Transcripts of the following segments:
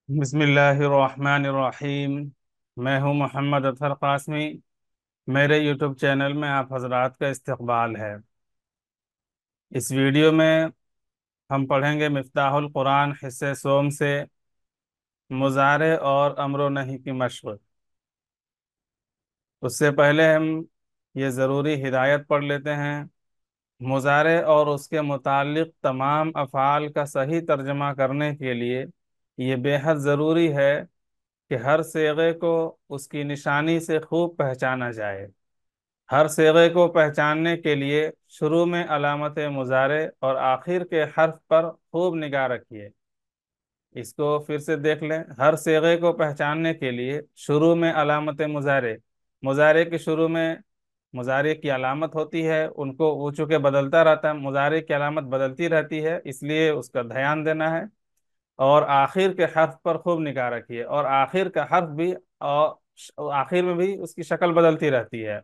बिस्मिल्लाहिर्रहमानिर्रहीम। मैं हूं मोहम्मद अतहर कासमी। मेरे यूट्यूब चैनल में आप हजरात का इस्तकबाल है। इस वीडियो में हम पढ़ेंगे मिफ्ताहुल कुरान हिस्से सोम से मुजारे और अम्र नही की मश्क। उससे पहले हम ये ज़रूरी हिदायत पढ़ लेते हैं। मुजारे और उसके मुतालिक तमाम अफ़ाल का सही तर्जमा करने के लिए ये बेहद ज़रूरी है कि हर सेगे को उसकी निशानी से खूब पहचाना जाए। हर सेगे को पहचानने के लिए शुरू में अलामत मुजारे और आखिर के हर्फ पर खूब निगाह रखिए। इसको फिर से देख लें। हर सेगे को पहचानने के लिए शुरू में अलामत मुजारे, मुजारे के शुरू में मुजारे की अलामत होती है, उनको वो चूंकि बदलता रहता है, मुजारे की अलामत बदलती रहती है, इसलिए उसका ध्यान देना है। और आखिर के हर्फ पर खूब निगाह रखिए। और आखिर का हर्फ भी, और आखिर में भी उसकी शक्ल बदलती रहती है।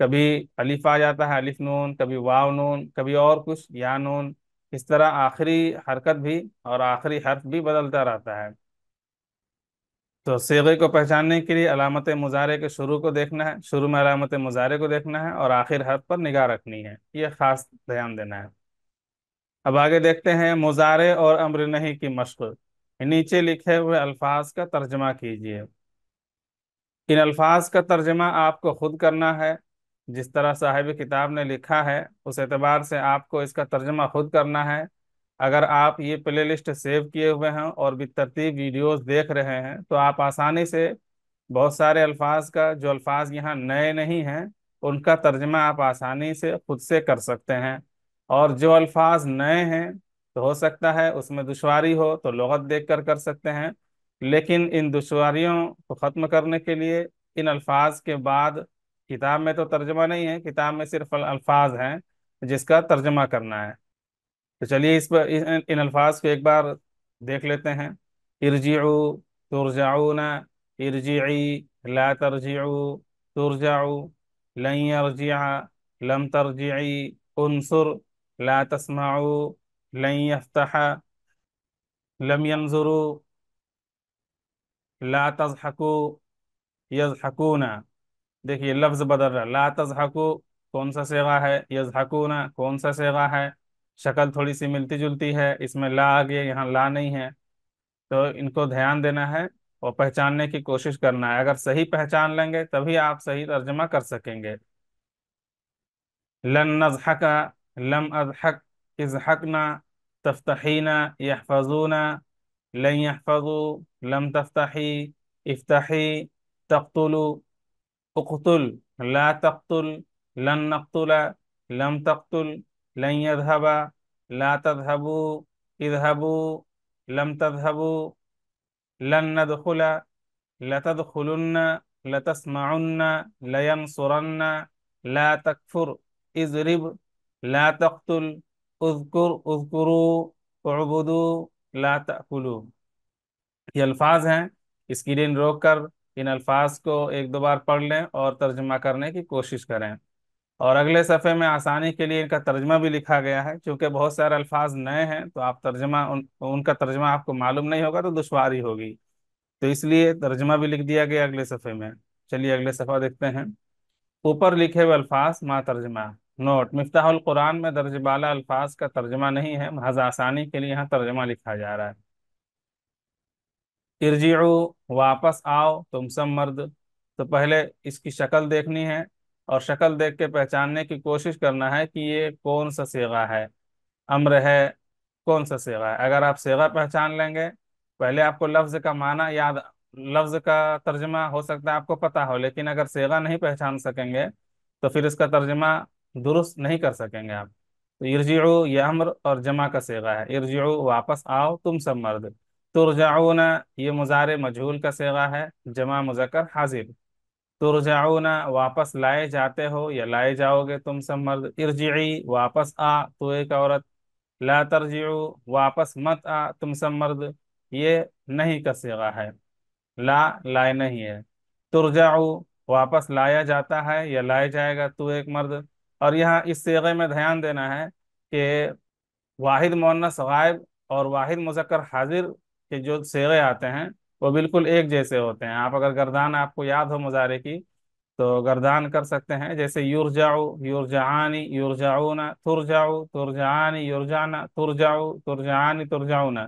कभी अलिफ आ जाता है, अलिफ नून, कभी वाव नून, कभी और कुछ या नून। इस तरह आखिरी हरकत भी और आखिरी हर्फ भी बदलता रहता है। तो सीगे को पहचानने के लिए अलामत मुजारे के शुरू को देखना है, शुरू में अलामत मुजारे को देखना है और आखिर हर्फ पर निगाह रखनी है। ये खास ध्यान देना है। अब आगे देखते हैं मुजारे और अम्र नहीं की मश्क। नीचे लिखे हुए अल्फाज का तर्जमा कीजिए। इन अल्फाज का तर्जमा आपको खुद करना है। जिस तरह साहिब किताब ने लिखा है उस एतबार से आपको इसका तर्जमा खुद करना है। अगर आप ये प्ले लिस्ट सेव किए हुए हैं और बेतरतीब वीडियोस देख रहे हैं तो आप आसानी से बहुत सारे अल्फाज का, जो अल्फाज यहाँ नए नहीं हैं, उनका तर्जमा आप आसानी से खुद से कर सकते हैं। और जो अल्फाज नए हैं तो हो सकता है उसमें दुश्वारी हो तो लुगत देख कर सकते हैं। लेकिन इन दुश्वारियों को ख़त्म करने के लिए इन अल्फाज के बाद, किताब में तो तर्जमा नहीं है, किताब में सिर्फ अल्फाज हैं जिसका तर्जमा करना है। तो चलिए इस पर इन अल्फाज को एक बार देख लेते हैं। इरजिउ, तुरजाऊना, इरजिई, ला तरजिउ, तुरजाउ, लन यरजिआ, लम तरजिई, उनसुर, ला तस्माउ, लन यफ्तह, लम यंजुरु, ला तज़हकु, यज़हकूना। देखिए लफ्ज बदल रहा है। ला तज़हकु कौन सा सेगा है, यज़हकूना कौन सा सेगा है। शक्ल थोड़ी सी मिलती जुलती है, इसमें ला आ गया, यहाँ ला नहीं है। तो इनको ध्यान देना है और पहचानने की कोशिश करना है। अगर सही पहचान लेंगे तभी आप सही तर्जमा कर सकेंगे। लन नज़हका, लम अज़हक, इज़हकना, तफ्तहीना, यहफजूना, लन यहफजू, लम तफ्तही, इफ्तही, तख्तुलु, उक़्तुल, ला तख्तुल, लन नक़्तुला, लम तख्तुल, लन यذهबा, ला तذهबू, इذهबू, लम तذهबू, लन नदखुला, लतदखुलुन्न, लतस्मउन्न, लयंसुरन्न, ला तकफुर, इज़रिब, ला तक़तुल, उज़कुर, उज़कुरू, उअबुदू, ला तअकुलू। ये अल्फाज हैं। स्क्रीन रोक कर इन अल्फाज को एक दो बार पढ़ लें और तर्जमा करने की कोशिश करें। और अगले सफ़े में आसानी के लिए इनका तर्जमा भी लिखा गया है। क्योंकि बहुत सारे अल्फाज नए हैं तो आप तर्जमा उनका तर्जमा आपको मालूम नहीं होगा तो दुश्वारी होगी। तो इसलिए तर्जमा भी लिख दिया गया अगले सफ़े में। चलिए अगले सफ़ा देखते हैं। ऊपर लिखे हुए अल्फाज मा तर्जमा। नोट: मिफ्ताहुल कुरान में दर्ज बाला अल्फाज का तर्जमा नहीं है, महज आसानी के लिए यहाँ तर्जमा लिखा जा रहा है। इरजिउ, वापस आओ तुम सब मर्द। तो पहले इसकी शक्ल देखनी है और शक्ल देख के पहचानने की कोशिश करना है कि ये कौन सा सेगा है, अम्र है, कौन सा सेगा है। अगर आप सेगा पहचान लेंगे, पहले आपको लफ्ज का माना याद, लफ्ज का तर्जमा हो सकता है आपको पता हो, लेकिन अगर सेगा नहीं पहचान सकेंगे तो फिर इसका तर्जमा दुरुस्त नहीं कर सकेंगे आप। तो इरजिउ ये अम्र और जमा का सेगा है। इरजिउ वापस आओ तुम सब मर्द। तुरजाऊना ये मुजारे मजहूल का सेगा है, जमा मुजक्कर हाजिर। तुरजाऊना वापस लाए जाते हो या लाए जाओगे तुम सब मर्द। इरजिई वापस आ तू एक औरत। ला तरजिउ वापस मत आ तुम सब मर्द, ये नहीं का सेगा है, ला लाए नहीं है। तुरजाऊ वापस लाया जाता है या लाया जाएगा तू एक मर्द। और यहाँ इस सेगे में ध्यान देना है कि वाहिद मुअन्नस गायब और वाहिद मुज़क्कर हाजिर کہ جو صیغے آتے ہیں وہ بالکل ایک جیسے ہوتے ہیں. آپ اگر گردان آپ کو یاد ہو مضارع کی تو گردان کر سکتے ہیں، جیسے یرجعو، یرجعانی، یرجعون، ترجعو، ترجعانی، یرجعنا، ترجعو، ترجعانی، ترجعون.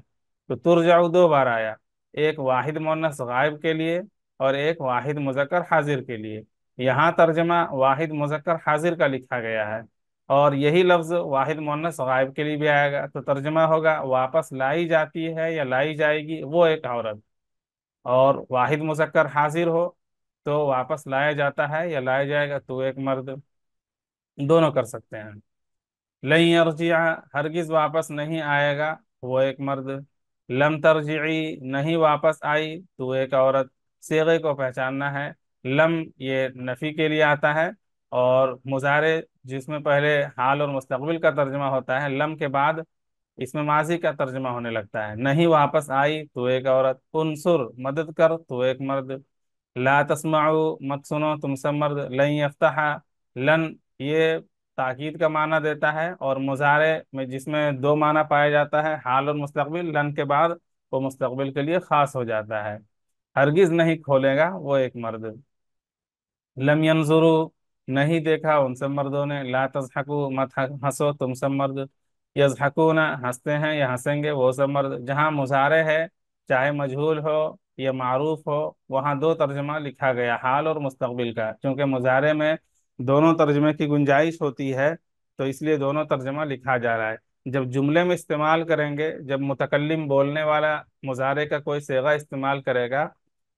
تو ترجعو دو بار آیا، ایک واحد مؤنث غائب کے لیے اور ایک واحد مذکر حاضر کے لیے. یہاں ترجمہ واحد مذکر حاضر کا لکھا گیا ہے، اور یہی لفظ واحد مؤنث غائب کے لیے بھی آئے گا، تو ترجمہ ہوگا واپس لائی جاتی ہے یا لائی جائے گی وہ ایک عورت. اور واحد مذکر حاضر ہو تو واپس لایا جاتا ہے یا لایا جائے گا تو ایک مرد. دونوں کر سکتے ہیں. لن یرجع ہرگز واپس نہیں آئے گا وہ ایک مرد. لم ترجعی نہیں واپس آئی تو ایک عورت. صیغے کو پہچاننا ہے. لم یہ نفی کے لیے آتا ہے، اور مضارع جس میں پہلے حال اور مستقبل کا ترجمہ ہوتا ہے، لم کے بعد اس میں ماضی کا ترجمہ ہونے لگتا ہے. نہیں واپس آئی تو ایک عورت. انصر مدد کر تو ایک مرد. لا تسمعو مت سنو تم سب مرد. لن یفتح لن یہ تاکید کا معنی دیتا ہے، اور مضارع میں جس میں دو معنی پایا جاتا ہے حال اور مستقبل، لن کے بعد وہ مستقبل کے لیے خاص ہو جاتا ہے. ہرگز نہیں کھولے گا وہ ایک مرد. لم ينظروا نہیں دیکھا ان سب مردوں نے. لا تضحکو مت ہنسو تم سب مرد. یضحکون ہنستے ہیں یا ہنسیں گے وہ سب مرد. جہاں مضارع ہے چاہے مجہول ہو یا معروف ہو، وہاں دو ترجمہ لکھا گیا، حال اور مستقبل کا. چونکہ مضارع میں دونوں ترجمے کی گنجائش ہوتی ہے تو اس لیے دونوں ترجمہ لکھا جا رہا ہے. جب جملے میں استعمال کریں گے، جب متکلم بولنے والا مضارع کا کوئی صیغہ استعمال کرے گا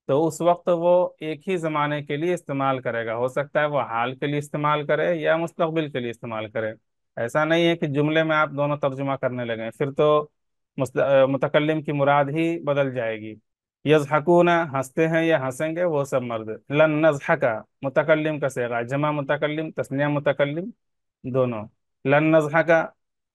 تو اس وقت وہ ایک ہی زمانے کے لیے استعمال کرے گا. ہو سکتا ہے وہ حال کے لیے استعمال کرے یا مستقبل کے لیے استعمال کرے. ایسا نہیں ہے کہ جملے میں آپ دونوں ترجمہ کرنے لگیں، پھر تو متکلم کی مراد ہی بدل جائے گی. یضحکون ہنستے ہیں یا ہنسیں گے وہ سب مرد. لن نضحکا متکلم کا صیغہ، جمع متکلم تثنیہ متکلم دونوں. لن نضحکا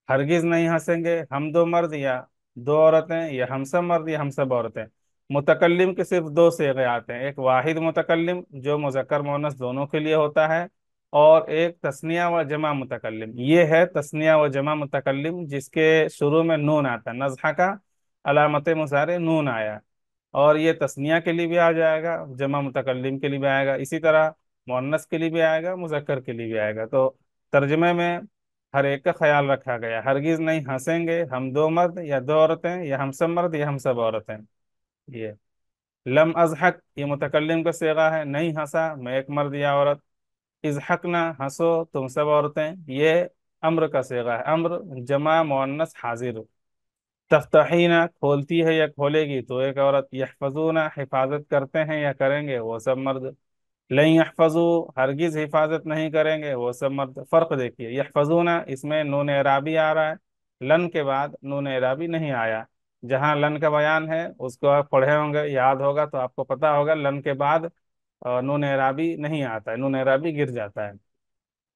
ہرگز نہیں ہنسیں گے ہم دو مرد یا دو عورتیں، یا ہم سب مرد یا ہم سب عورتیں. متکلم کے صرف دو صیغے آتے ہیں، ایک واحد متکلم جو مذکر مؤنث دونوں کے لیے ہوتا ہے، اور ایک تثنیہ و جمع متکلم. یہ ہے تثنیہ و جمع متکلم جس کے شروع میں نون آتا ہے. نضحہ کا علامت مضارع نون آیا، اور یہ تثنیہ کے لیے بھی آ جائے گا، جمع متکلم کے لیے بھی آئے گا، اسی طرح مؤنث کے لیے بھی آئے گا، مذکر کے لیے بھی آئے گا. تو ترجمے میں ہر ایک کا خیال رکھا گیا. ہرگز نہیں ہنسیں گے ہم دو مرد یا دو عورتیں، یا ہم سب مرد یا ہم سب عورتیں. یہ لم ازحک یہ متکلم کا صیغہ ہے، نہیں ہنسا میں ایک مرد یا عورت. اضحکنا ہنسو تم سب عورتیں، یہ امر کا صیغہ ہے، امر جمع مؤنث حاضر. تفتحینا کھولتی ہے یا کھولے گی تو ایک عورت. یحفظون حفاظت کرتے ہیں یا کریں گے وہ سب مرد. لن یحفظوا ہرگز حفاظت نہیں کریں گے وہ سب مرد. فرق دیکھیے، یحفظون اس میں نون اعرابی آ رہا ہے، لن کے بعد نون اعرابی نہیں آیا. جہاں لن کا بیان ہے اس کو آپ پڑھے ہوں گے، یاد ہوگا تو آپ کو پتا ہوگا لن کے بعد نون اعرابی نہیں آتا ہے، نون اعرابی گر جاتا ہے.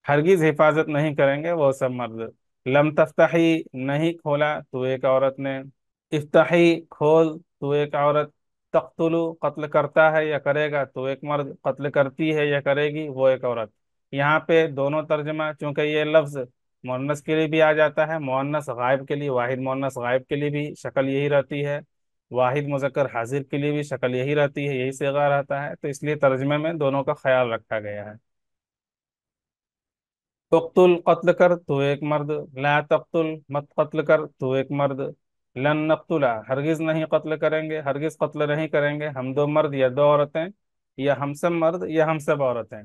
ہرگز حفاظت نہیں کریں گے وہ سب مرد. لم تفتحی نہیں کھولا تو ایک عورت نے. افتحی کھول تو ایک عورت. تقتلو قتل کرتا ہے یا کرے گا تو ایک مرد. قتل کرتی ہے یا کرے گی وہ ایک عورت. یہاں پہ دونوں ترجمہ، چونکہ یہ لفظ مؤنث کے لیے بھی آ جاتا ہے، مؤنث غائب کے لیے، واحد مؤنث غائب کے لیے بھی شکل یہی رہتی ہے، واحد مذکر حاضر کے لیے بھی شکل یہی رہتی ہے، یہی صیغہ رہتا ہے، تو اس لیے ترجمے میں دونوں کا خیال رکھا گیا ہے. تقتل قتل کر تو ایک مرد. لا تقتل مت قتل کر تو ایک مرد. لن نقتلا ہرگز نہیں قتل کریں گے، ہرگز قتل نہیں کریں گے ہم دو مرد یا دو عورتیں، یا ہم سب مرد یا ہم سب عورتیں.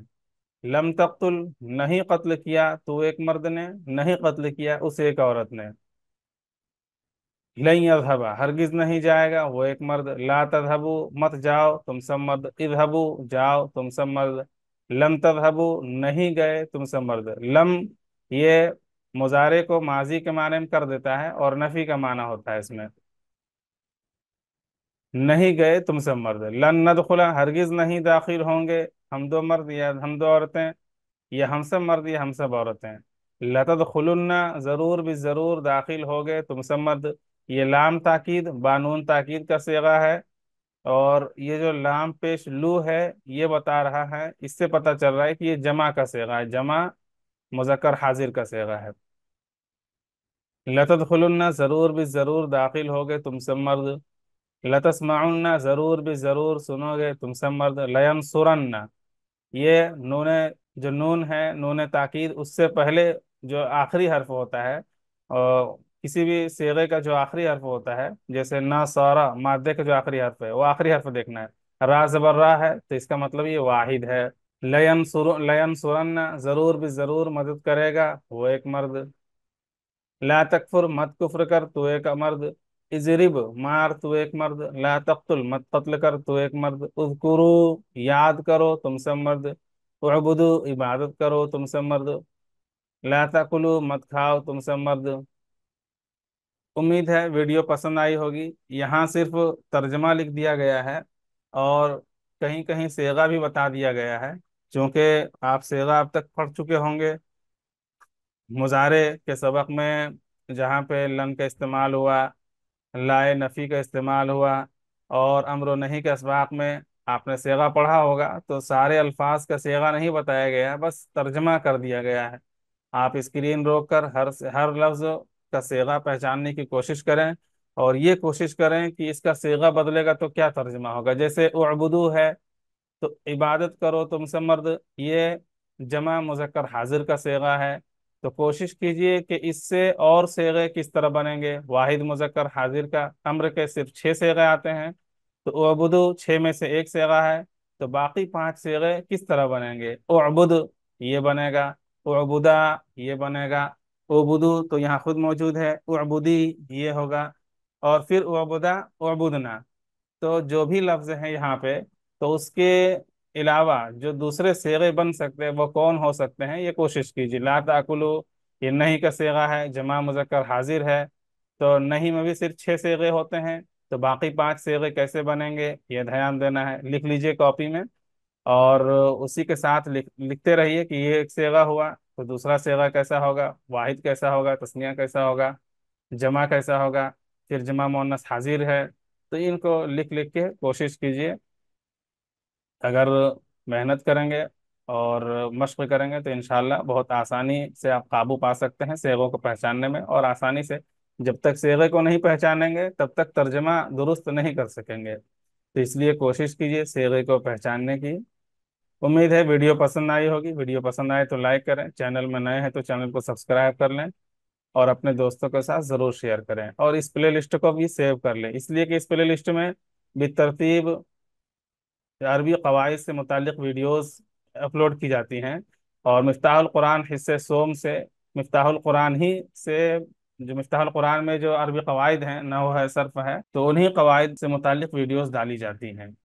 لم تقتل نہیں قتل کیا تو ایک مرد نے، نہیں قتل کیا اس ایک عورت نے. لن یذهبا ہرگز نہیں جائے گا وہ ایک مرد. لا تذهبوا مت جاؤ تم سب مرد. اذهبوا جاؤ تم سب مرد. لم تذهبوا نہیں گئے تم سب مرد. لم یہ مضارع کو ماضی کے معنی میں کر دیتا ہے اور نفی کا معنی ہوتا ہے اس میں. نہیں گئے تم سب مرد. لن ندخلا ہرگز نہیں داخل ہوں گے ہم دو مرد یا ہم دو عورتیں، یا ہم سب مرد یا ہم سب عورتیں. لتدخلن ضرور بھی ضرور داخل ہو گئے تم سب مرد. یہ لام تاکید بانون تاکید کا صیغہ ہے، اور یہ جو لام پیش لو ہے یہ بتا رہا ہے، اس سے پتہ چل رہا ہے کہ یہ جمع کا صیغہ ہے، جمع مذکر حاضر کا صیغہ ہے. لتدخلن ضرور بھی ضرور داخل ہو گئے تم سب مرد. लतस्माउन्ना, जरूर भी जरूर सुनोगे तुम सब मर्द। लयंसुरन्ना, ये नून, जो नून है नून ताकीद, उससे पहले जो आखिरी हर्फ होता है, और किसी भी सीगे का जो आखिरी हर्फ होता है, जैसे ना सारा मादे का जो आखिरी हर्फ है वो आखिरी हर्फ देखना है। रा जबर रा है तो इसका मतलब ये वाहिद है। लयन सुरन्ना, जरूर भी जरूर मदद करेगा वो एक मर्द। ला तकफुर, मत कुफ्र कर तू एक मर्द। इजरिब, मार तू एक मर्द। ला तख्तुल, मत कत्ल कर तू एक मर्द। उज़कुरू, याद करो तुम सब मर्द। उअबुदू, इबादत करो तुम सब मर्द। ला ताकुलू, मत खाओ तुम सब मर्द। उम्मीद है वीडियो पसंद आई होगी। यहाँ सिर्फ तर्जमा लिख दिया गया है, और कहीं कहीं सेगा भी बता दिया गया है। क्योंकि आप सेगा अब तक पढ़ चुके होंगे मुजारे के सबक में, जहाँ पे लन का इस्तेमाल हुआ, लाए नफ़ी का इस्तेमाल हुआ, और अम्र नहीं के असबाक में आपने सेगा पढ़ा होगा, तो सारे अल्फाज का सेगा नहीं बताया गया, बस तर्जमा कर दिया गया है। आप स्क्रीन रोक कर हर लफ्ज़ का सेगा पहचानने की कोशिश करें, और ये कोशिश करें कि इसका सेगा बदलेगा तो क्या तर्जमा होगा। जैसे उअबुदू है तो इबादत करो तुम सब मर्द, ये जमा मुज़क्कर हाजिर का सेगा है। तो कोशिश कीजिए कि इससे और सेगे किस तरह बनेंगे। वाहिद मुज़क्कर हाजिर का अम्र के सिर्फ 6 सेगे आते हैं, तो उअबुदु 6 में से एक सेगा है। तो बाकी 5 सेगे किस तरह बनेंगे। उअबुद, ये बनेगा। उअबुदा, ये बनेगा। उबुदु तो यहाँ खुद मौजूद है। उअबुदी, ये होगा। और फिर उअबुदा, उअबुदना। तो जो भी लफ्ज हैं यहाँ पे, तो उसके अलावा जो दूसरे सेगे बन सकते हैं वो कौन हो सकते हैं, ये कोशिश कीजिए। ला ताकुलू, ये नहीं का सेगा है, जमा मुज़क्कर हाजिर है। तो नहीं में भी सिर्फ 6 सेगे होते हैं, तो बाकी 5 सेगे कैसे बनेंगे ये ध्यान देना है। लिख लीजिए कॉपी में, और उसी के साथ लिखते रहिए कि ये एक सेगा हुआ तो दूसरा सेगा कैसा होगा, वाहिद कैसा होगा, तस्निया कैसा होगा, जमा कैसा होगा, फिर जमा मुअन्नस हाजिर है। तो इनको लिख लिख के कोशिश कीजिए। अगर मेहनत करेंगे और मश्क करेंगे तो इंशाल्लाह बहुत आसानी से आप काबू पा सकते हैं सेगों को पहचानने में। और आसानी से, जब तक सेगे को नहीं पहचानेंगे तब तक तर्जमा दुरुस्त नहीं कर सकेंगे। तो इसलिए कोशिश कीजिए सेगे को पहचानने की। उम्मीद है वीडियो पसंद आई होगी। वीडियो पसंद आए तो लाइक करें, चैनल में नए हैं तो चैनल को सब्सक्राइब कर लें, और अपने दोस्तों के साथ ज़रूर शेयर करें। और इस प्ले लिस्ट को भी सेव कर लें, इसलिए कि इस प्ले लिस्ट में बेतरतीब अरबी कवाइद से मुतालिक वीडियोस अपलोड की जाती हैं। और मिफ्ताहुल कुरान हिस्से सोम से, मिफ्ताहुल कुरान ही से, जो मिफ्ताहुल कुरान में जो अरबी कवाइद हैं, नहव है, सर्फ है, तो उन्हीं कवाइद से मुतालिक वीडियोस डाली जाती हैं।